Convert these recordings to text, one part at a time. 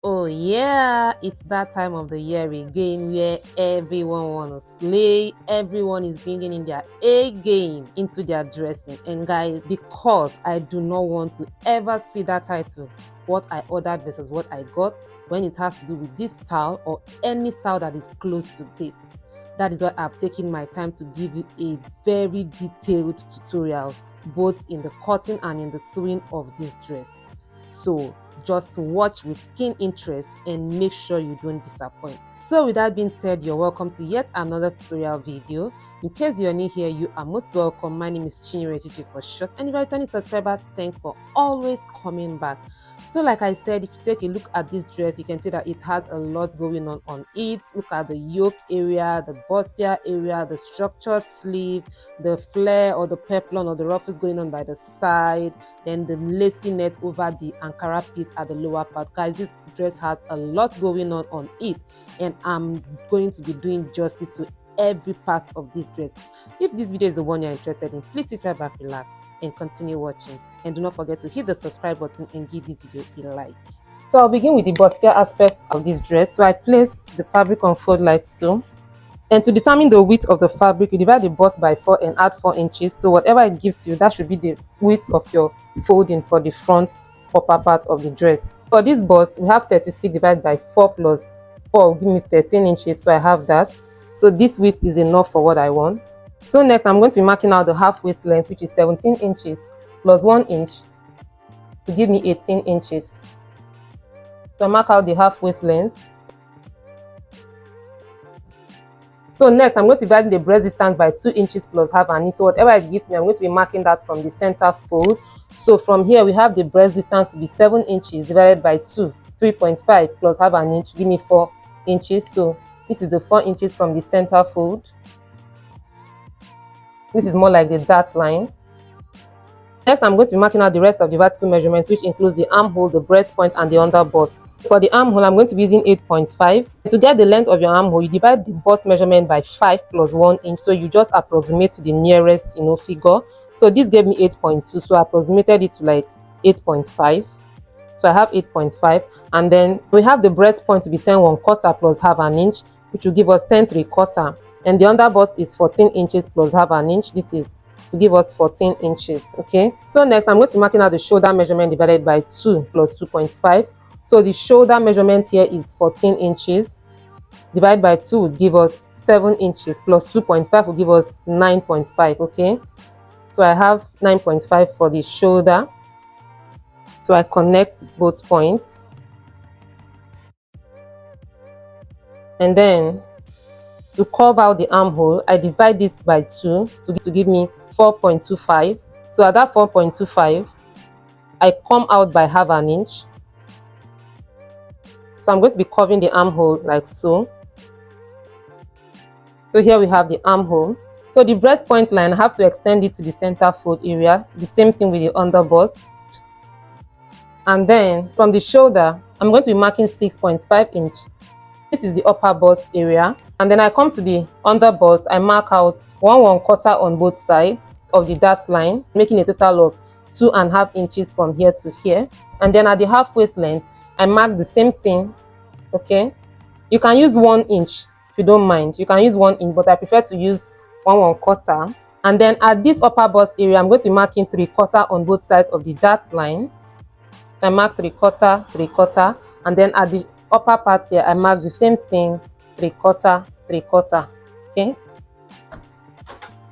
Oh yeah, it's that time of the year again where everyone wants to slay. Everyone is bringing in their A game into their dressing. And guys, because I do not want to ever see that title, what I ordered versus what I got, when it has to do with this style or any style that is close to this. That is why I've taken my time to give you a very detailed tutorial, both in the cutting and in the sewing of this dress. So just watch with keen interest and make sure you don't disappoint. So with that being said, you're welcome to yet another tutorial video. In case you're new here, you are most welcome. My name is Chichi for short, and if you're a returning subscriber, thanks for always coming back. So like I said, if you take a look at this dress, you can see that it has a lot going on it. Look at the yoke area, the bustier area, the structured sleeve, the flare or the peplum or the ruffles going on by the side, then the lacy net over the Ankara piece at the lower part. Guys, this dress has a lot going on it, and I'm going to be doing justice to every part of this dress. If this video is the one you're interested in, please sit right back, relax, and continue watching. And do not forget to hit the subscribe button and give this video a like. So I'll begin with the bustier aspect of this dress. So I place the fabric on fold like so. And to determine the width of the fabric, you divide the bust by 4 and add 4 inches. So whatever it gives you, that should be the width of your folding for the front upper part of the dress. For this bust, we have 36 divided by 4 plus 4 will give me 13 inches. So I have that. So this width is enough for what I want. So next, I'm going to be marking out the half waist length, which is 17 inches plus 1 inch to give me 18 inches. So I mark out the half waist length. So next, I'm going to divide the breast distance by 2 inches plus half an inch. So whatever it gives me, I'm going to be marking that from the center fold. So from here, we have the breast distance to be 7 inches divided by 2, 3.5 plus half an inch, give me 4 inches. So this is the 4 inches from the center fold. This is more like the dart line. Next, I'm going to be marking out the rest of the vertical measurements, which includes the armhole, the breast point, and the under bust. For the armhole, I'm going to be using 8.5. To get the length of your armhole, you divide the bust measurement by 5 plus 1 inch. So you just approximate to the nearest, figure. So this gave me 8.2. So I approximated it to like 8.5. So I have 8.5. And then we have the breast point to be 10 1/4 plus half an inch, which will give us 10 3/4. And the under bust is 14 inches plus half an inch. This is to give us 14 inches. Okay, so next I'm going to be marking out the shoulder measurement divided by 2 plus 2.5. So the shoulder measurement here is 14 inches divided by 2 would give us 7 inches plus 2.5 will give us 9.5. okay, so I have 9.5 for the shoulder. So I connect both points, and then to curve out the armhole, I divide this by 2 to give me 4.25. So at that 4.25, I come out by half an inch. So I'm going to be curving the armhole like so. So here we have the armhole. So the breast point line, I have to extend it to the center fold area. The same thing with the under bust. And then from the shoulder, I'm going to be marking 6.5 inch. This is the upper bust area. And then I come to the under bust, I mark out 1 1/4 on both sides of the dart line, making a total of 2.5 inches from here to here. And then at the half waist length, I mark the same thing. Okay, you can use 1 inch if you don't mind. You can use 1 inch, but I prefer to use 1 1/4. And then at this upper bust area, I'm going to be marking 3/4 on both sides of the dart line. I mark 3/4, 3/4, and then at the upper part here, I mark the same thing, 3/4, 3/4. Okay,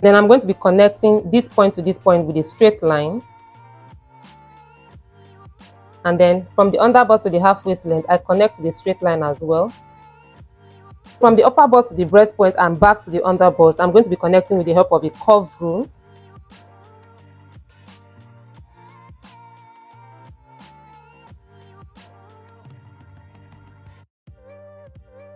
then I'm going to be connecting this point to this point with a straight line. And then from the under bust to the half waist length, I connect to the straight line as well. From the upper bust to the breast point and back to the under bust, I'm going to be connecting with the help of a curve rule.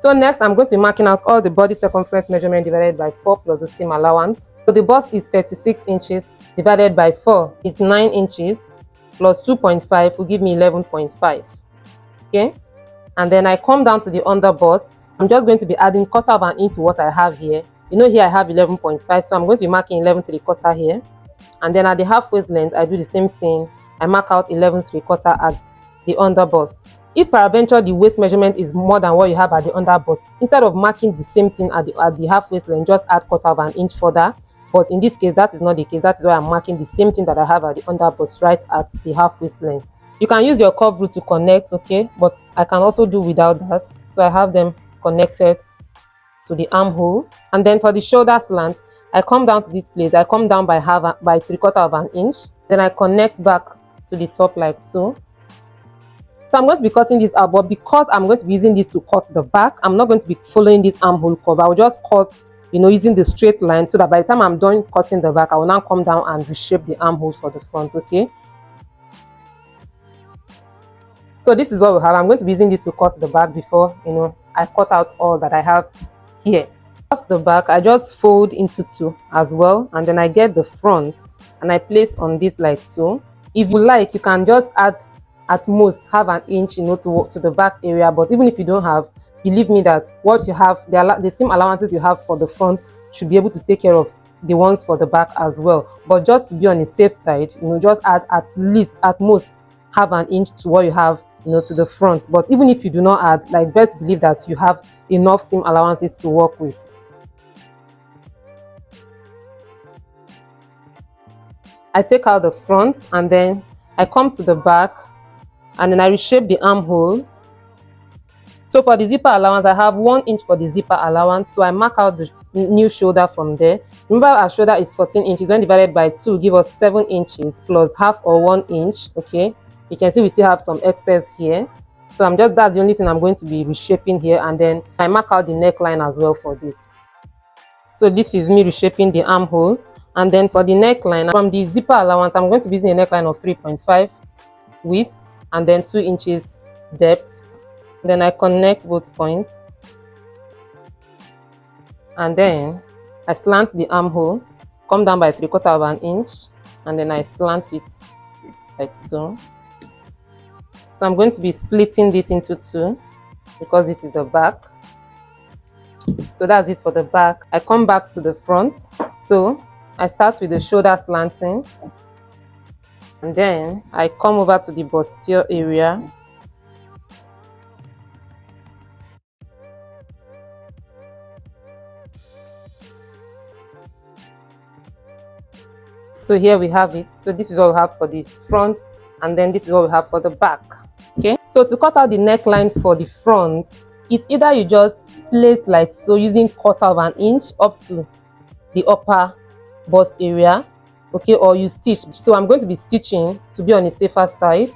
So next, I'm going to be marking out all the body circumference measurement divided by 4 plus the seam allowance. So the bust is 36 inches divided by 4 is 9 inches plus 2.5 will give me 11.5. Okay, and then I come down to the under bust. I'm just going to be adding 1/4 of an inch to what I have here. Here I have 11.5, so I'm going to be marking 11 3/4 here. And then at the half waist length, I do the same thing. I mark out 11 3/4 at the under bust. If peradventure the waist measurement is more than what you have at the under bust, instead of marking the same thing at the half waistline, just add quarter of an inch further. But in this case, that is not the case. That is why I'm marking the same thing that I have at the under bust right at the half waistline. You can use your curve rule to connect, okay, but I can also do without that. So I have them connected to the armhole. And then for the shoulder slant, I come down to this place. I come down by 3/4 of an inch. Then I connect back to the top like so. So I'm going to be cutting this out, but because I'm going to be using this to cut the back, I'm not going to be following this armhole curve. I will just cut, using the straight line, so that by the time I'm done cutting the back, I will now come down and reshape the armhole for the front, okay? So this is what we have. I'm going to be using this to cut the back before, I cut out all that I have here. Cut the back, I just fold into two as well, and then I get the front and I place on this like so. If you like, you can just add at most have an inch, to the back area. But even if you don't have, believe me that what you have, the same allowances you have for the front should be able to take care of the ones for the back as well. But just to be on the safe side, just add at most have an inch to what you have, to the front. But even if you do not add, like, best believe that you have enough seam allowances to work with. I take out the front and then I come to the back and then I reshape the armhole. So for the zipper allowance, I have 1 inch for the zipper allowance. So I mark out the new shoulder from there. Remember, our shoulder is 14 inches. When divided by 2, give us 7 inches plus half or 1 inch. Okay, you can see we still have some excess here. So that's the only thing I'm going to be reshaping here. And then I mark out the neckline as well for this. So this is me reshaping the armhole. And then for the neckline, from the zipper allowance, I'm going to be using a neckline of 3.5 width and then 2 inches depth. Then I connect both points and then I slant the armhole, come down by 3/4 of an inch, and then I slant it like so. So I'm going to be splitting this into two because this is the back. So that's it for the back. I come back to the front. So I start with the shoulder slanting and then I come over to the bustier area. So here we have it. So this is what we have for the front and then this is what we have for the back. Okay, so to cut out the neckline for the front, it's either you just place like so using 1/4 of an inch up to the upper bust area, okay, or you stitch. So I'm going to be stitching to be on the safer side.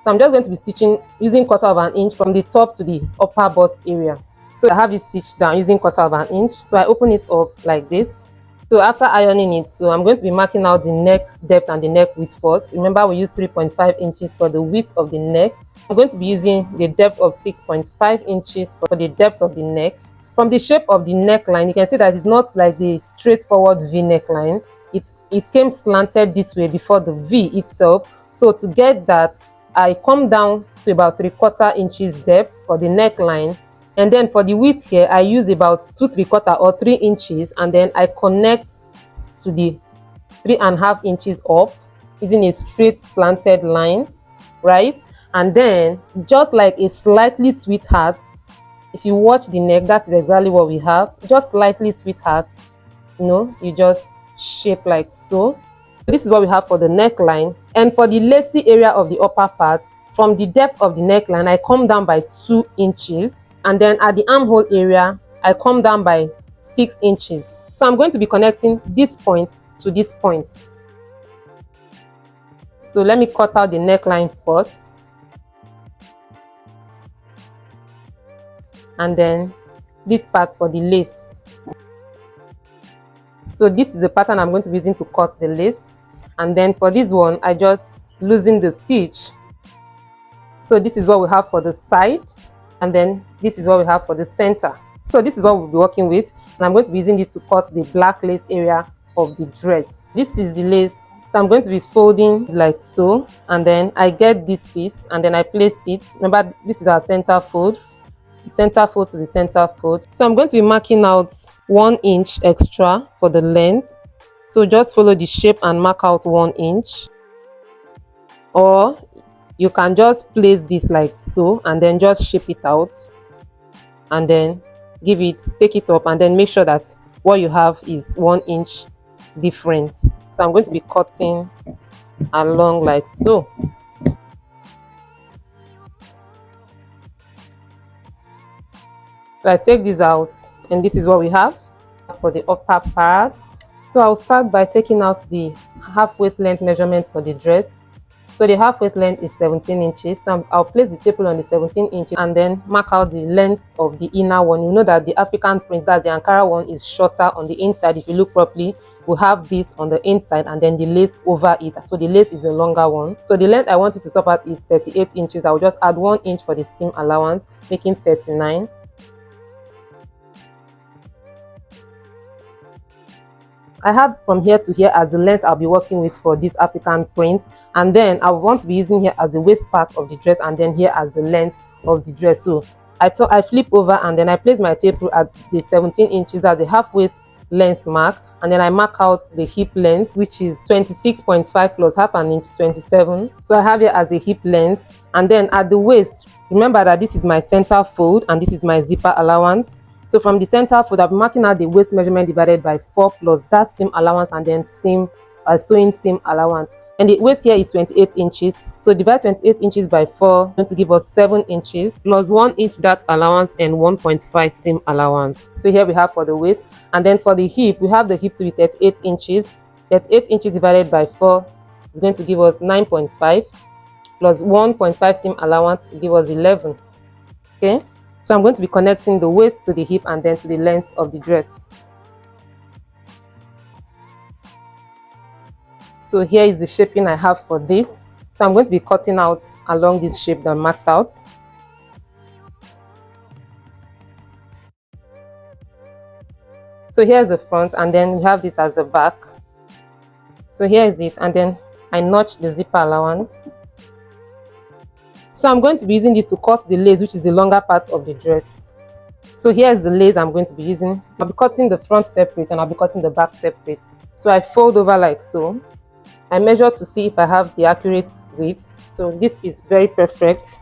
So I'm just going to be stitching using 1/4 of an inch from the top to the upper bust area. So I have it stitched down using 1/4 of an inch. So I open it up like this. So after ironing it, so I'm going to be marking out the neck depth and the neck width first. Remember, we use 3.5 inches for the width of the neck. I'm going to be using the depth of 6.5 inches for the depth of the neck. From the shape of the neckline, you can see that it's not like the straightforward V neckline. It came slanted this way before the V itself. So to get that, I come down to about 3/4 inches depth for the neckline. And then for the width here, I use about 2 3/4 or 3 inches, and then I connect to the 3.5 inches up using a straight slanted line, right? And then just like a slightly sweetheart, if you watch the neck, that is exactly what we have. Just slightly sweetheart, you just shape like so. This is what we have for the neckline. And for the lacy area of the upper part, from the depth of the neckline, I come down by 2 inches. And then at the armhole area, I come down by 6 inches. So I'm going to be connecting this point to this point. So let me cut out the neckline first. And then this part for the lace. So this is the pattern I'm going to be using to cut the lace. And then for this one, I just loosen the stitch. So this is what we have for the side. And then this is what we have for the center. So this is what we'll be working with, and I'm going to be using this to cut the black lace area of the dress. This is the lace, so I'm going to be folding like so, and then I get this piece and then I place it. Remember, this is our center fold to the center fold. So I'm going to be marking out 1 inch extra for the length. So just follow the shape and mark out 1 inch, or you can just place this like so and then just shape it out and then take it up and then make sure that what you have is 1 inch difference. So I'm going to be cutting along like so. So I take this out and this is what we have for the upper part. So I'll start by taking out the half waist length measurement for the dress. So the half waist length is 17 inches. So I'll place the tape on the 17 inches and then mark out the length of the inner one. You know that the African print, that's the Ankara one, is shorter on the inside. If you look properly, we have this on the inside and then the lace over it. So the lace is a longer one. So the length I want it to stop at is 38 inches. I will just add 1 inch for the seam allowance, making 39. I have from here to here as the length I'll be working with for this African print, and then I want to be using here as the waist part of the dress and then here as the length of the dress. So I flip over and then I place my tape rule at the 17 inches at the half waist length mark, and then I mark out the hip length, which is 26.5 plus half an inch, 27. So I have here as the hip length, and then at the waist, remember that this is my center fold and this is my zipper allowance. So from the center fold, I'll be marking out the waist measurement divided by 4 plus that seam allowance and then sewing seam allowance. And the waist here is 28 inches. So divide 28 inches by 4, going to give us 7 inches plus 1 inch that allowance and 1.5 seam allowance. So here we have for the waist. And then for the hip, we have the hip to be 38 inches. 38 inches divided by 4 is going to give us 9.5 plus 1.5 seam allowance to give us 11. Okay. So I'm going to be connecting the waist to the hip and then to the length of the dress. So here is the shaping I have for this. So I'm going to be cutting out along this shape that I marked out. So here's the front and then we have this as the back. So here is it, and then I notch the zipper allowance. So I'm going to be using this to cut the lace, which is the longer part of the dress. So here's the lace I'm going to be using. I'll be cutting the front separate and I'll be cutting the back separate. So I fold over like so. I measure to see if I have the accurate width. So this is very perfect.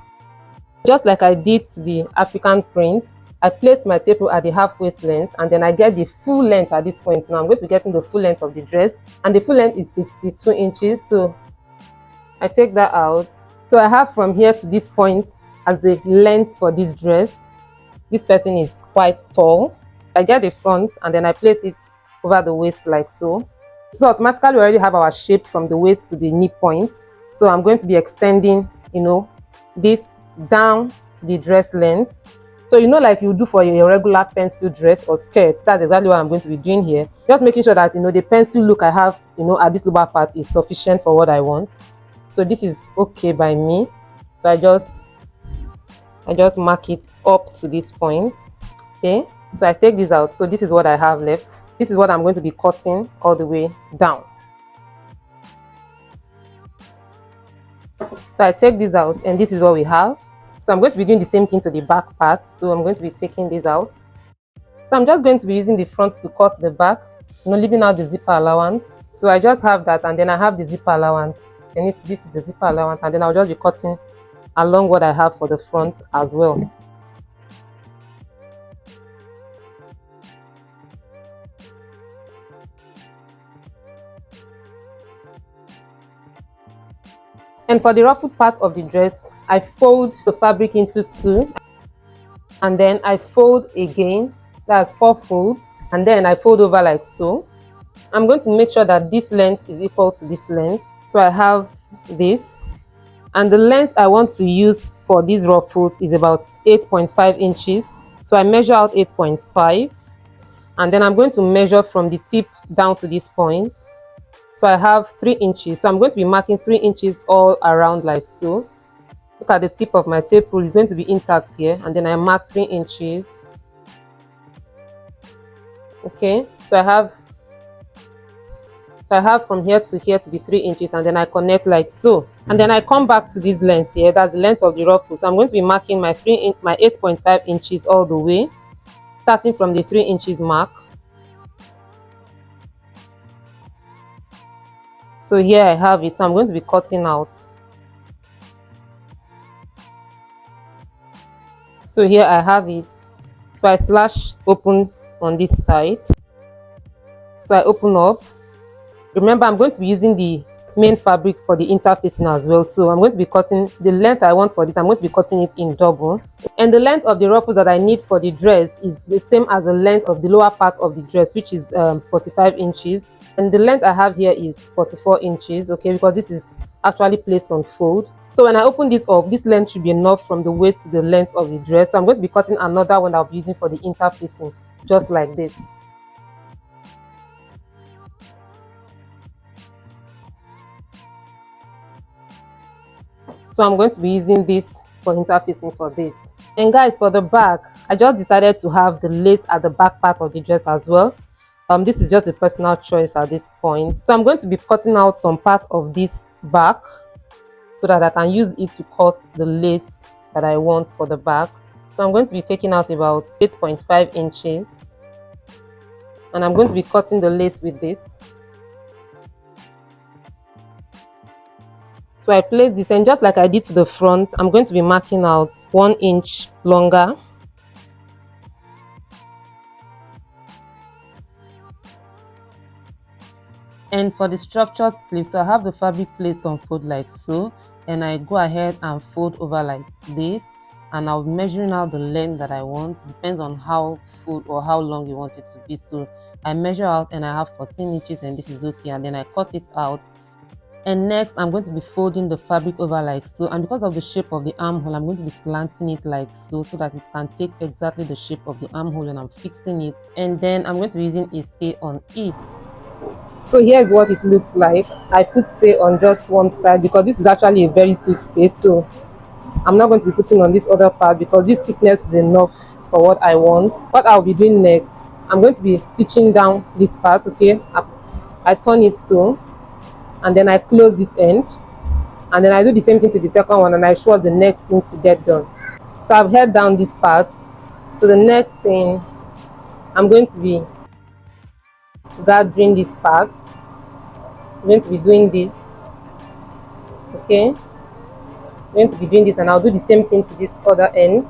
Just like I did to the African print, I placed my tape at the half waist length and then I get the full length at this point. Now I'm going to be getting the full length of the dress, and the full length is 62 inches. So I take that out. So I have from here to this point as the length for this dress. This person is quite tall. I get the front and then I place it over the waist like so. So automatically we already have our shape from the waist to the knee point. So I'm going to be extending, this down to the dress length. So like you do for your regular pencil dress or skirt, that's exactly what I'm going to be doing here. Just making sure that the pencil look I have at this lower part is sufficient for what I want. So this is okay by me. So I just mark it up to this point. Okay, so I take this out. So this is what I have left. This is what I'm going to be cutting all the way down. So I take this out and this is what we have. So I'm going to be doing the same thing to the back part. So I'm going to be taking this out. So I'm just going to be using the front to cut the back, leaving out the zipper allowance. So I just have that and then I have the zipper allowance. And this is the zipper allowance, and then I'll just be cutting along what I have for the front as well. And for the ruffled part of the dress, I fold the fabric into 2 and then I fold again. That's 4 folds, and then I fold over like so. I'm going to make sure that this length is equal to this length. So I have this, and the length I want to use for these ruffles is about 8.5 inches. So I measure out 8.5, and then I'm going to measure from the tip down to this point. So I have 3 inches. So I'm going to be marking 3 inches all around like so. Look at the tip of my tape rule, it's going to be intact here, and then I mark 3 inches. Okay, so I have from here to here to be 3 inches, and then I connect like so, and then I come back to this length here. That's the length of the ruffle. So I'm going to be marking my 8.5 inches all the way, starting from the 3 inches mark. So here I have it. So I'm going to be cutting out. So here I have it. So I slash open on this side. So I open up. Remember, I'm going to be using the main fabric for the interfacing as well. So I'm going to be cutting the length I want for this. I'm going to be cutting it in double. And the length of the ruffles that I need for the dress is the same as the length of the lower part of the dress, which is 45 inches. And the length I have here is 44 inches, okay, because this is actually placed on fold. So when I open this up, this length should be enough from the waist to the length of the dress. So I'm going to be cutting another one I'll be using for the interfacing, just like this. So I'm going to be using this for interfacing for this. And guys, for the back, I just decided to have the lace at the back part of the dress as well. This is just a personal choice at this point. So I'm going to be cutting out some part of this back so that I can use it to cut the lace that I want for the back. So I'm going to be taking out about 8.5 inches. And I'm going to be cutting the lace with this. So I place this, and just like I did to the front, I'm going to be marking out 1 inch longer. And for the structured sleeve, so I have the fabric placed on fold like so, and I go ahead and fold over like this, and I'll be measuring out the length that I want. Depends on how full or how long you want it to be. So I measure out and I have 14 inches, and this is okay, and then I cut it out. And next, I'm going to be folding the fabric over like so, and because of the shape of the armhole, I'm going to be slanting it like so that it can take exactly the shape of the armhole when I'm fixing it. And then I'm going to be using a stay on it. So here's what it looks like. I put stay on just one side because this is actually a very thick stay, so I'm not going to be putting on this other part because this thickness is enough for what I want. What I'll be doing next, I'm going to be stitching down this part, okay? I turn it so, and then I close this end, and then I do the same thing to the second one, and I show the next thing to get done. So I've held down this part. So the next thing, I'm going to be gathering this part. I'm going to be doing this, okay? I'm going to be doing this, and I'll do the same thing to this other end.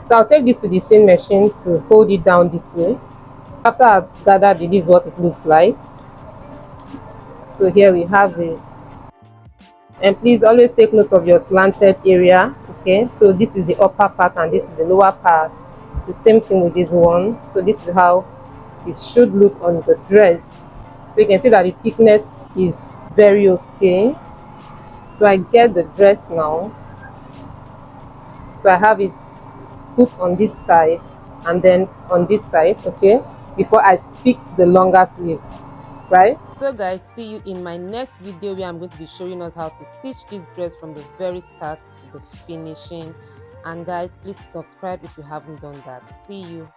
So I'll take this to the sewing machine to hold it down this way. After I've gathered it, this is what it looks like. So here we have it. And please always take note of your slanted area, okay? So this is the upper part and this is the lower part. The same thing with this one. So this is how it should look on the dress. So you can see that the thickness is very okay. So I get the dress now. So I have it put on this side and then on this side, okay, before I fix the longer sleeve, right? So guys, see you in my next video where I'm going to be showing us how to stitch this dress from the very start to the finishing. And guys, please subscribe if you haven't done that. See you.